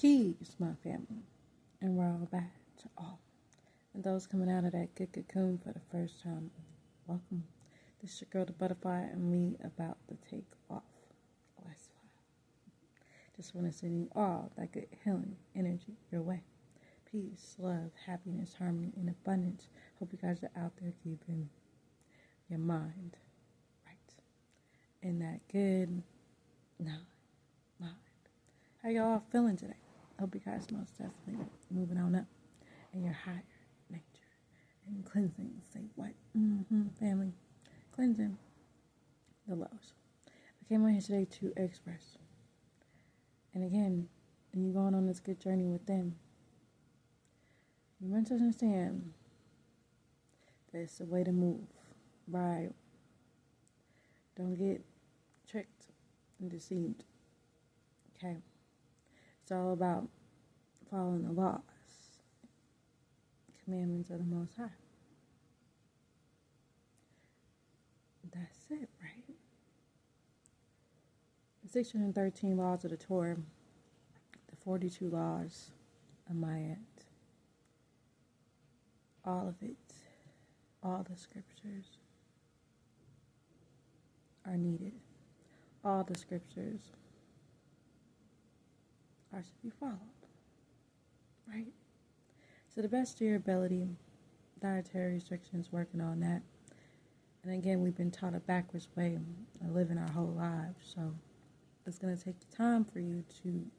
Peace, my family, and we're all back to all. And those coming out of that good cocoon for the first time, welcome. This is your girl, the butterfly, and we about to take off. Let's fly. Just want to send you all that good healing energy your way. Peace, love, happiness, harmony, and abundance. Hope you guys are out there keeping your mind right. And that good mind. How y'all feeling today? Hope you guys most definitely moving on up in your higher nature and cleansing. Say what? Family. Cleansing the lows. I came on here today to express. And again, when you're going on this good journey with them, you must understand that it's a way to move. Right? Don't get tricked and deceived. Okay? It's all about following the laws, commandments of the Most High. That's it, right? The 613 laws of the Torah, the 42 laws of Mayat, all of it, all the scriptures are needed. All the scriptures are to be followed, right? So the best of your ability, dietary restrictions, working on that. And again, we've been taught a backwards way of living our whole lives. So it's going to take time for you to,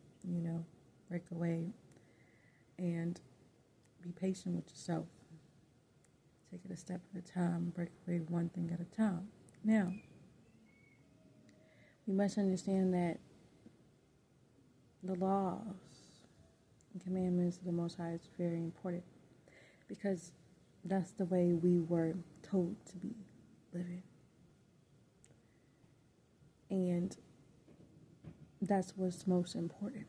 break away and be patient with yourself. Take it a step at a time, break away one thing at a time. Now, we must understand that the laws and commandments of the Most High is very important because that's the way we were told to be living. And that's what's most important.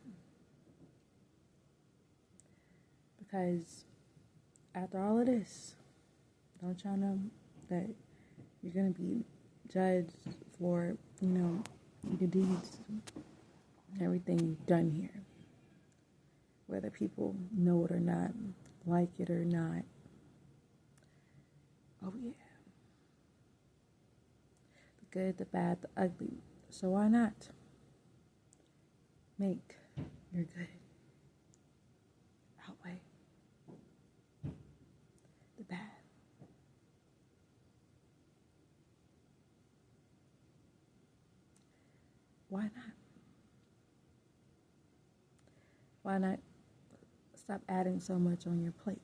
Because after all of this, don't y'all know that you're going to be judged for, your deeds, everything you've done here. Whether people know it or not, like it or not. Oh yeah. The good, the bad, the ugly. So why not make your good outweigh the bad? Why not? Why not stop adding so much on your plate?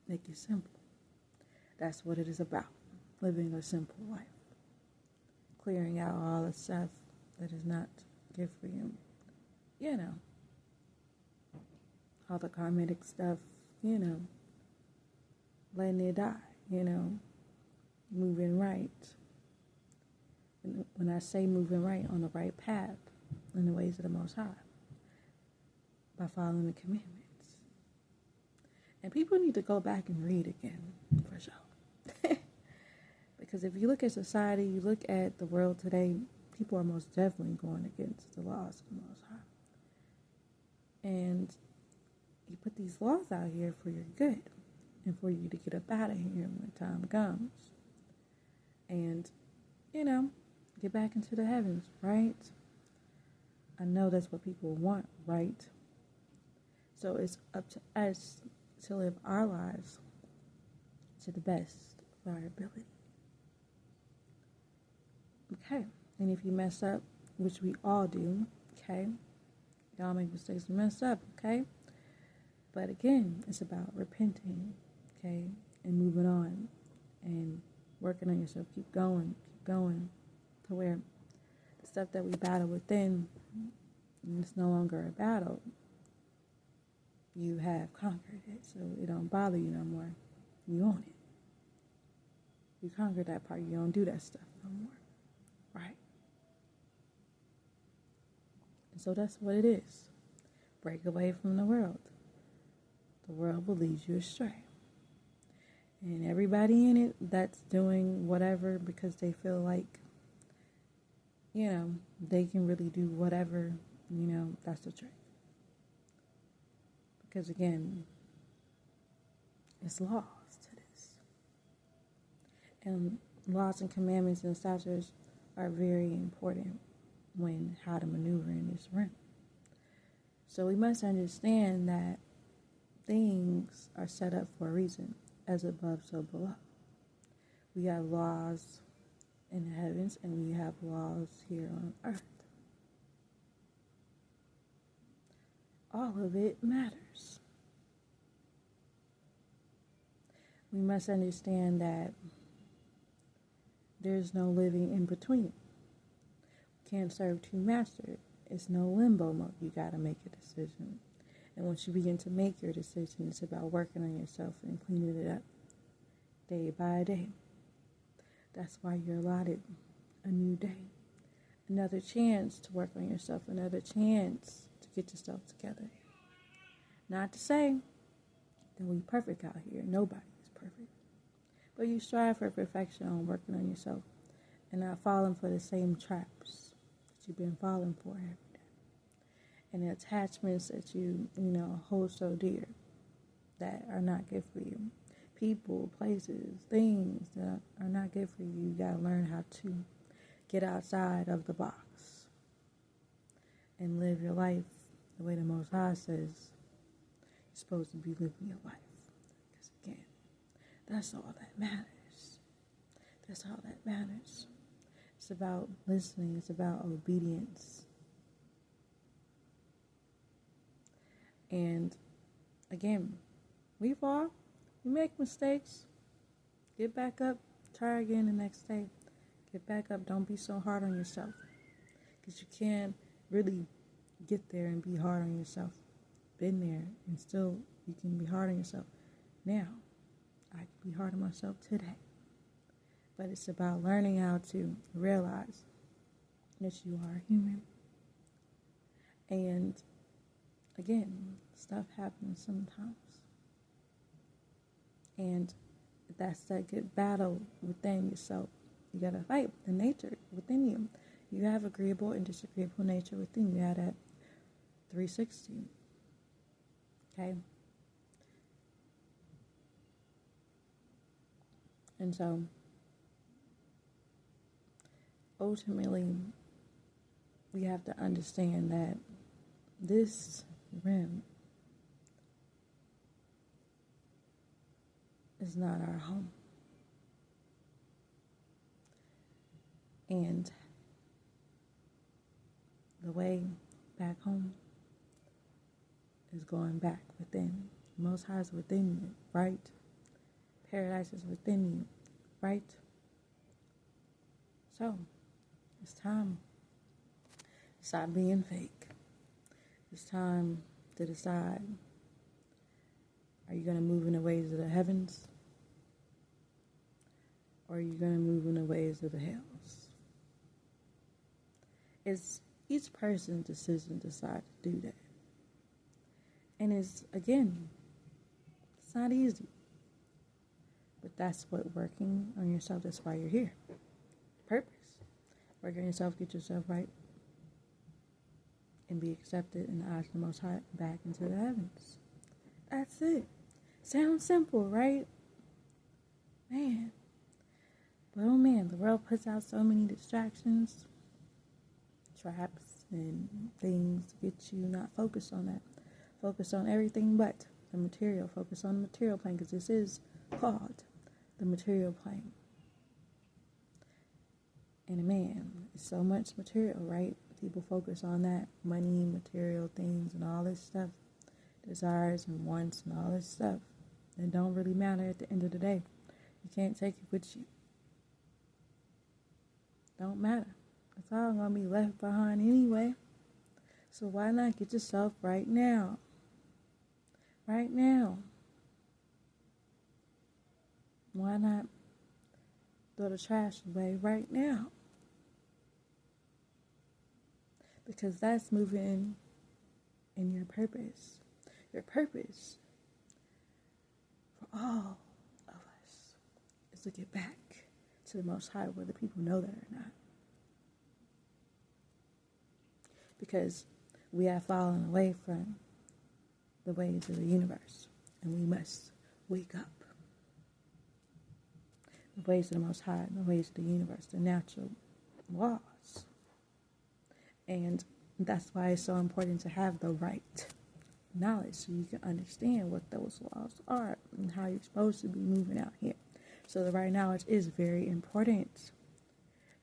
Make it simple. That's what it is about. Living a simple life. Clearing out all the stuff that is not good for you. All the karmic stuff, letting it die, moving right. And when I say moving right, on the right path, in the ways of the Most High, by following the commandments. And people need to go back and read again, for sure. Because if you look at society, you look at the world today, people are most definitely going against the laws of the Most High. And you put these laws out here for your good and for you to get up out of here when the time comes. And, get back into the heavens, right? I know that's what people want, right? So it's up to us to live our lives to the best of our ability. Okay, and if you mess up, which we all do, okay, y'all make mistakes and mess up, okay? But again, it's about repenting, okay, and moving on and working on yourself. Keep going to where the stuff that we battle within, and it's no longer a battle. You have conquered it, so it don't bother you no more. You own it. You conquered that part. You don't do that stuff no more. Right? And so that's what it is. Break away from the world. The world will lead you astray. And everybody in it that's doing whatever because they feel like, they can really do whatever, that's the trick. Because again, it's laws to this. And laws and commandments and statutes are very important when how to maneuver in this realm. So we must understand that things are set up for a reason, as above, so below. We have laws in the heavens and we have laws here on earth. All of it matters. We must understand that there's no living in between. We can't serve two masters. It's no limbo mode. You got to make a decision. And once you begin to make your decision, it's about working on yourself and cleaning it up day by day. That's why you're allotted a new day. Another chance to work on yourself. Another chance to get yourself together. Not to say that we're perfect out here. Nobody is perfect. But you strive for perfection on working on yourself and not falling for the same traps that you've been falling for every day. And the attachments that you hold so dear that are not good for you. People, places, things that are not good for you. You got to learn how to get outside of the box and live your life the way the Most High says you're supposed to be living your life. Because again, that's all that matters. That's all that matters. It's about listening. It's about obedience. And again, we fall. We make mistakes. Get back up. Try again the next day. Get back up. Don't be so hard on yourself. Because you can't really get there and be hard on yourself. Been there and still you can be hard on yourself. Now, I can be hard on myself today. But it's about learning how to realize that you are human. And again, stuff happens sometimes. And that's that good battle within yourself. You got to fight the nature within you. You have agreeable and disagreeable nature within you. You have that 360. Okay? And so, ultimately, we have to understand that this realm is not our home. And the way back home is going back within. Most High is within you, right? Paradise is within you, right? So, it's time to stop being fake. It's time to decide, are you going to move in the ways of the heavens? Or are you going to move in the ways of the hells? It's each person's decision to decide to do that. And it's not easy. But that's what working on yourself, that's why you're here. Purpose. Work on yourself, get yourself right, and be accepted in the eyes of the Most High back into the heavens. That's it. Sounds simple, right? Man. But oh man, the world puts out so many distractions, traps, and things to get you not focused on that. Focus on everything but the material. Focus on the material plane, because this is called the material plane. And man, it's so much material, right? People focus on that. Money, material things, and all this stuff. Desires and wants and all this stuff. It don't really matter at the end of the day. You can't take it with you. Don't matter. It's all going to be left behind anyway. So why not get yourself right now? Right now. Why not throw the trash away right now? Because that's moving in your purpose. Your purpose for all of us is to get back to the Most High, whether people know that or not. Because we have fallen away from the ways of the universe. And we must wake up. The ways of the Most High, the ways of the universe, the natural laws. And that's why it's so important to have the right knowledge so you can understand what those laws are and how you're supposed to be moving out here. So the right knowledge is very important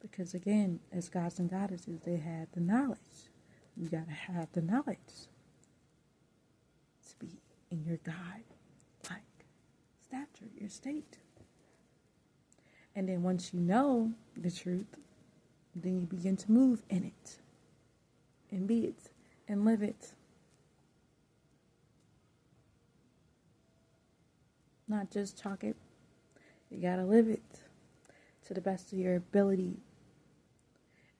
because, again, as gods and goddesses, they had the knowledge. You got to have the knowledge to be in your God-like stature, your state. And then once you know the truth, then you begin to move in it and be it and live it. Not just talk it. You got to live it to the best of your ability.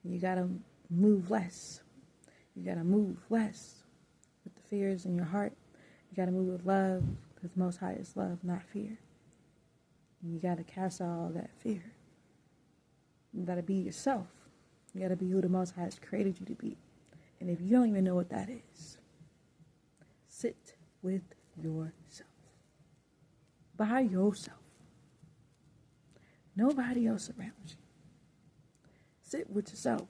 You got to move less. You got to move less with the fears in your heart. You got to move with love because Most High is love, not fear. And you got to cast out all that fear. You got to be yourself. You got to be who the Most High has created you to be. And if you don't even know what that is, sit with yourself. By yourself. Nobody else around you. Sit with yourself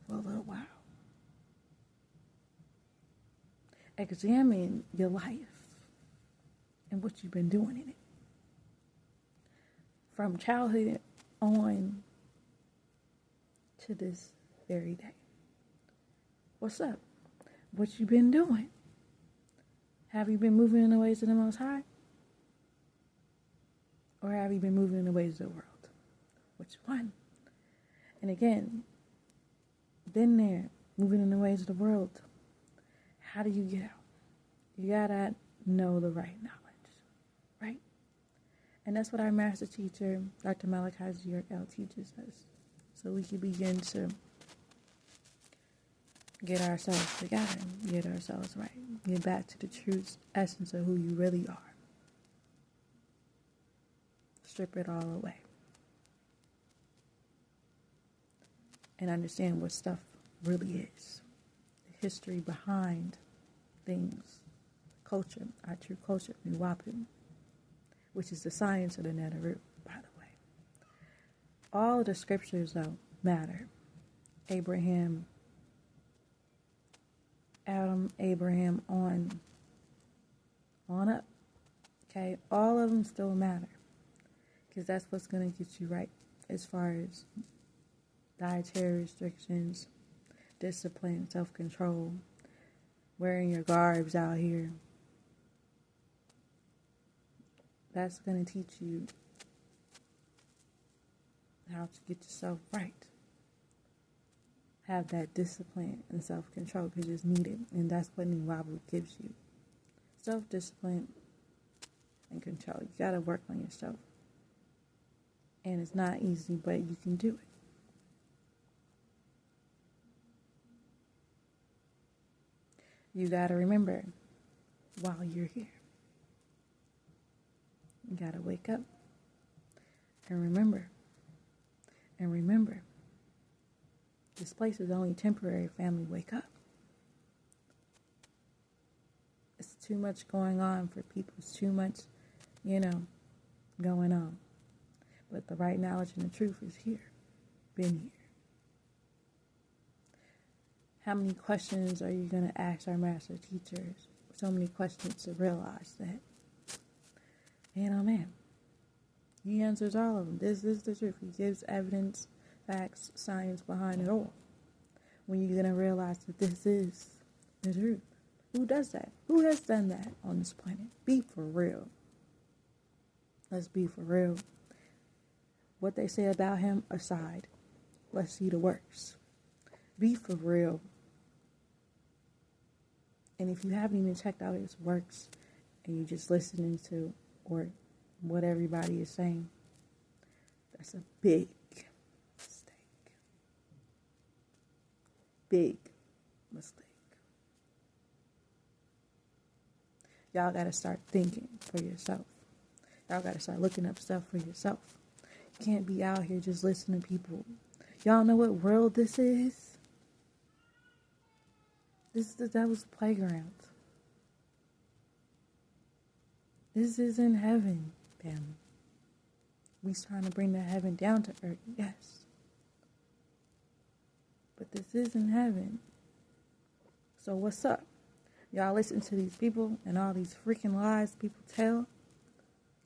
for a little while. Examine your life and what you've been doing in it. From childhood on to this very day. What's up? What you been doing? Have you been moving in the ways of the Most High? Or have you been moving in the ways of the world? Which one? And again, been there, moving in the ways of the world. How do you get out? You gotta know the right knowledge, right? And that's what our master teacher, Dr. Malachi teaches us. So we can begin to get ourselves together, get ourselves right, get back to the true essence of who you really are. Strip it all away. And understand what stuff really is. The history behind things. Culture, our true culture, Nuwapu, which is the science of the Netaru, by the way. All of the scriptures, though, matter. Abraham, Adam, Abraham, on up. Okay? All of them still matter. Because that's what's going to get you right as far as dietary restrictions, discipline, self-control, wearing your garbs out here. That's going to teach you how to get yourself right. Have that discipline and self-control because it's needed. And that's what Nuwapu gives you. Self-discipline and control. You got to work on yourself. And it's not easy, but you can do it. You got to remember while you're here. You got to wake up and remember. And remember, this place is only temporary, family. Wake up. It's too much going on for people. It's too much, going on. But the right knowledge and the truth is here. Been here. How many questions are you going to ask our master teachers? So many questions to realize that, man, he answers all of them. This is the truth. He gives evidence, facts, science behind it all. When you're going to realize that this is the truth. Who does that? Who has done that on this planet? Be for real. Let's be for real. What they say about him aside, let's see the works. Be for real. And if you haven't even checked out his works and you're just listening to or what everybody is saying, that's a big mistake. Big mistake. Y'all got to start thinking for yourself. Y'all got to start looking up stuff for yourself. You can't be out here just listening to people. Y'all know what world this is? This is the devil's playground. This isn't heaven, family. We're trying to bring the heaven down to earth, yes. But this isn't heaven. So what's up? Y'all listen to these people and all these freaking lies people tell,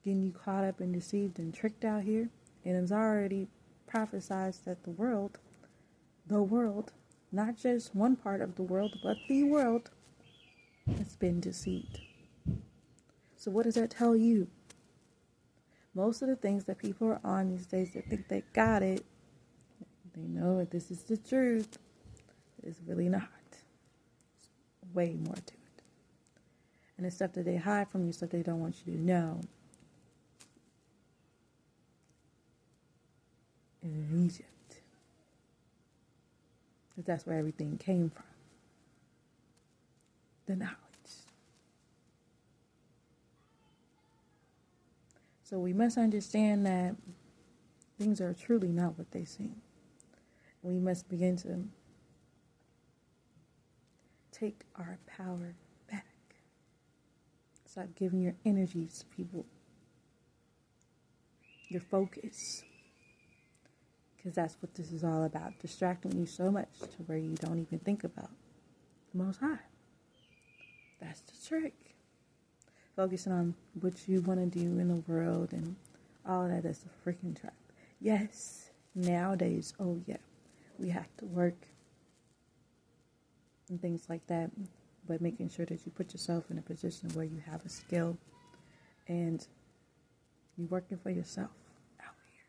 getting you caught up and deceived and tricked out here. And it's already prophesied that the world, not just one part of the world, but the world, has been deceived. So what does that tell you? Most of the things that people are on these days that think they got it, they know that this is the truth. It's really not. It's way more to it. And the stuff that they hide from you, stuff they don't want you to know, is in Egypt. Because that's where everything came from. The knowledge. So we must understand that things are truly not what they seem. We must begin to take our power back. Stop giving your energies to people, your focus. Because that's what this is all about. Distracting you so much to where you don't even think about the Most High. That's the trick. Focusing on what you want to do in the world and all of that is a freaking trap. Yes, nowadays, oh yeah, we have to work and things like that, but making sure that you put yourself in a position where you have a skill and you're working for yourself out here.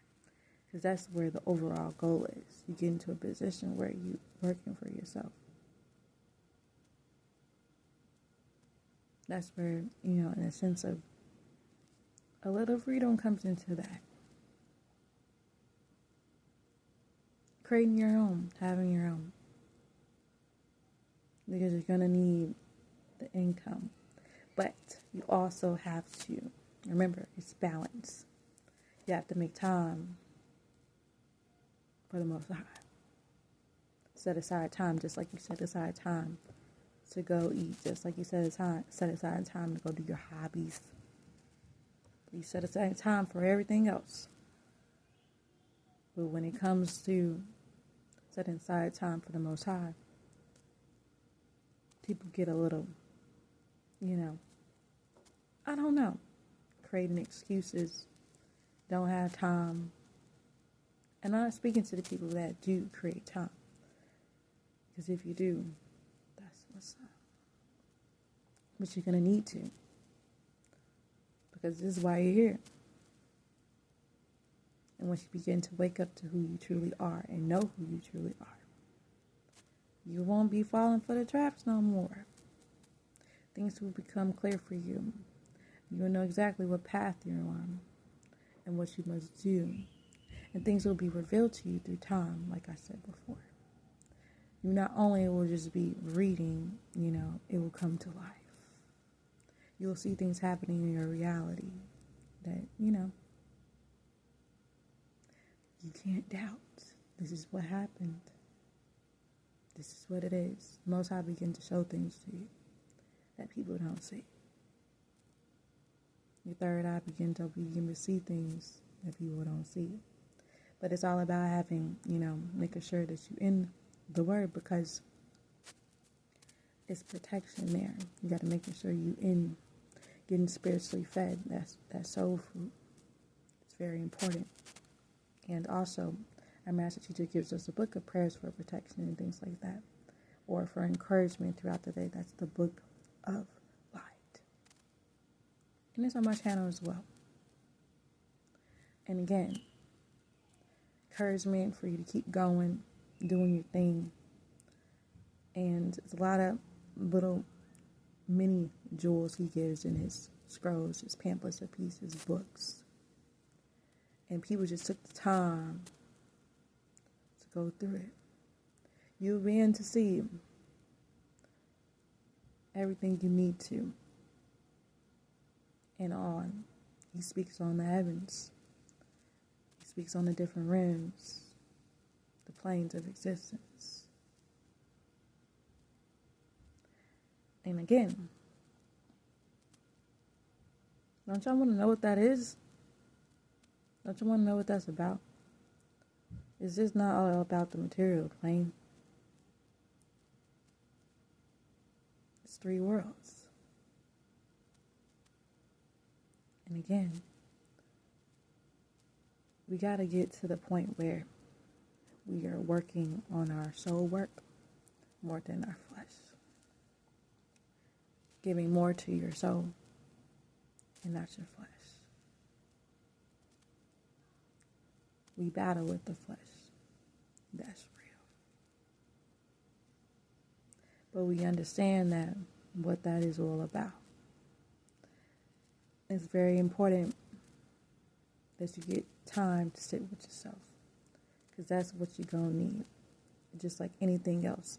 Because that's where the overall goal is. You get into a position where you're working for yourself. That's where, in a sense of a little freedom comes into that. Creating your own, having your own. Because you're going to need the income. But you also have to, remember, it's balance. You have to make time for the Most High. Set aside time, just like you set aside time to go eat, just like you set aside time to go do your hobbies. You set aside time for everything else. But when it comes to setting aside time for the Most High, people get a little, I don't know, creating excuses, don't have time. And I'm not speaking to the people that do create time. Because if you do, that's what's up. But you're going to need to. Because this is why you're here. And once you begin to wake up to who you truly are and know who you truly are, you won't be falling for the traps no more. Things will become clear for you. You will know exactly what path you're on and what you must do. And things will be revealed to you through time, like I said before. You not only will just be reading, it will come to life. You'll see things happening in your reality that, you can't doubt. This is what happened. This is what it is. Most High begin to show things to you that people don't see. Your third eye begin to see things that people don't see. But it's all about having, making sure that you're in the Word, because it's protection there. You got to make sure you in getting spiritually fed. That's soul food. It's very important. And also, our master teacher gives us a book of prayers for protection and things like that, or for encouragement throughout the day. That's the book of light. And it's on my channel as well. And again, encouragement for you to keep going, doing your thing. And it's a lot of little mini jewels he gives in his scrolls, his pamphlets, his books. And people just took the time to go through it. You'll begin to see everything you need to. And on. He speaks on the heavens. He speaks on the different realms, the planes of existence. And again, Don't y'all want to know what that is? Don't you want to know what that's about? It's just not all about the material plane. It's three worlds. And again, we got to get to the point where we are working on our soul work more than our flesh. Giving more to your soul and not your flesh. We battle with the flesh. That's real. But we understand that what that is all about. It's very important that you get time to sit with yourself. Because that's what you're going to need. Just like anything else.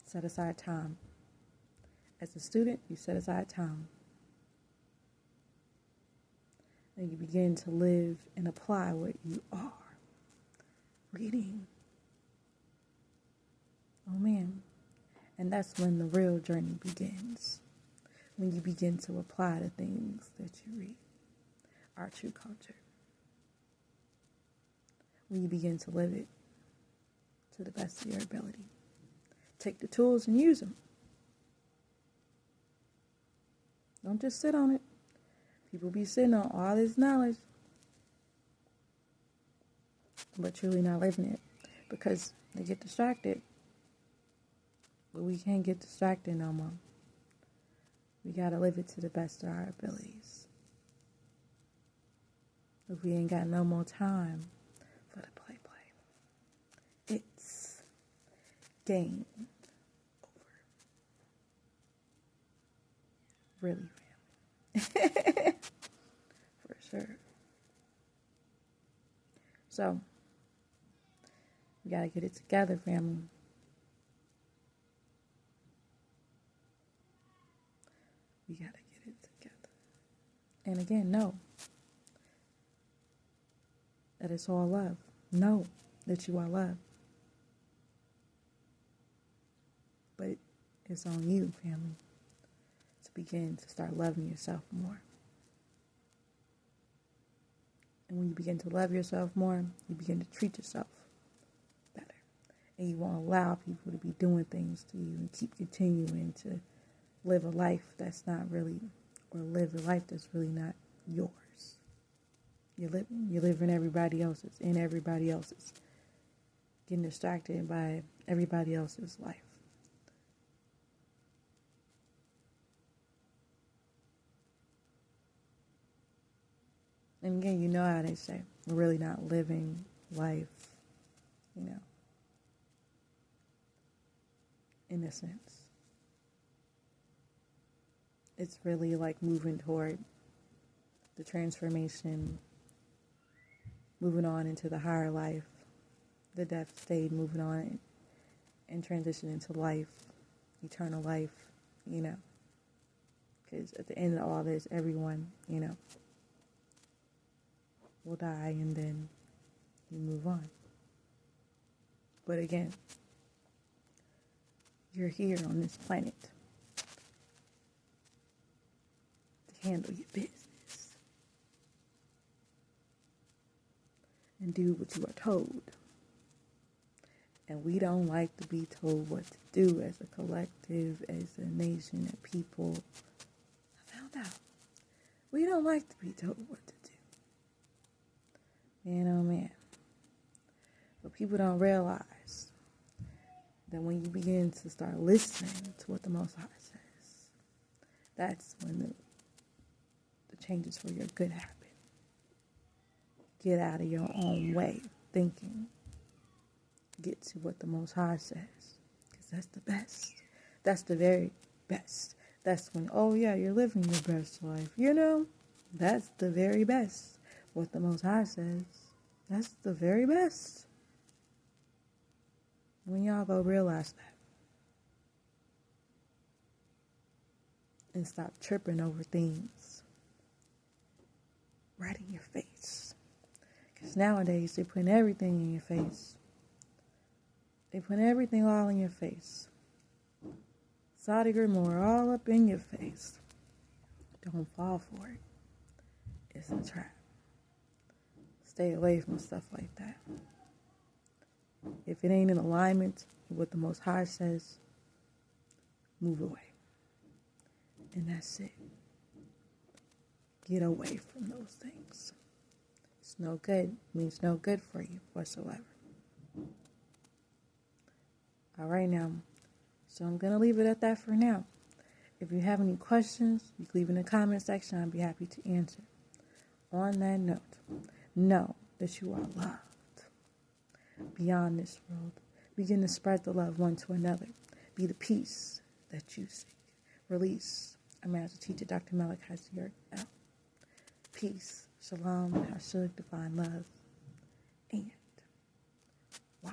Set aside time. As a student, you set aside time. And you begin to live and apply what you are. Reading. Oh man. And that's when the real journey begins. When you begin to apply the things that you read. Our true culture. When you begin to live it to the best of your ability. Take the tools and use them. Don't just sit on it. People be sitting on all this knowledge, but truly not living it because they get distracted. But we can't get distracted no more. We got to live it to the best of our abilities. If we ain't got no more time for the play, it's game over. Really, family. For sure. So, we got to get it together, family. We got to get it together. And again, know that it's all love. Know that you are loved. But it's on you, family, to begin to start loving yourself more. And when you begin to love yourself more, you begin to treat yourself better. And you won't allow people to be doing things to you and keep continuing to live a life that's not really, or live a life that's really not yours. You're living everybody else's, in everybody else's. Getting distracted by everybody else's life. And again, you know how they say, we're really not living life, in a sense. It's really like moving toward the transformation, moving on into the higher life, the death state, moving on and transitioning to life, eternal life, Because at the end of all this, everyone, will die and then you move on. But again, you're here on this planet to handle your business and do what you are told. And we don't like to be told what to do as a collective, as a nation, as people. I found out. We don't like to be told what to do. Man, oh man. But people don't realize that when you begin to start listening to what the Most High says, that's when the changes for your good happen. Get out of your own way of thinking. Get to what the Most High says. Because that's the best. That's the very best. That's when, oh yeah, you're living your best life. That's the very best. What the Most High says, that's the very best. When y'all go realize that. And stop tripping over things right in your face. Because nowadays, they're putting everything in your face. They put everything all in your face. Saudi Grimoire all up in your face. Don't fall for it. It's a trap. Stay away from stuff like that. If it ain't in alignment with what the Most High says, move away. And that's it. Get away from those things. It's no good. It means no good for you whatsoever. All right now. So I'm going to leave it at that for now. If you have any questions, you can leave in the comment section. I'd be happy to answer. On that note, know that you are loved beyond this world. Begin to spread the love one to another. Be the peace that you seek. Release. I'm Master Teacher Dr. Malachi L. Peace, shalom, hashuk, divine love, and wow,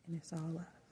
and it's all love.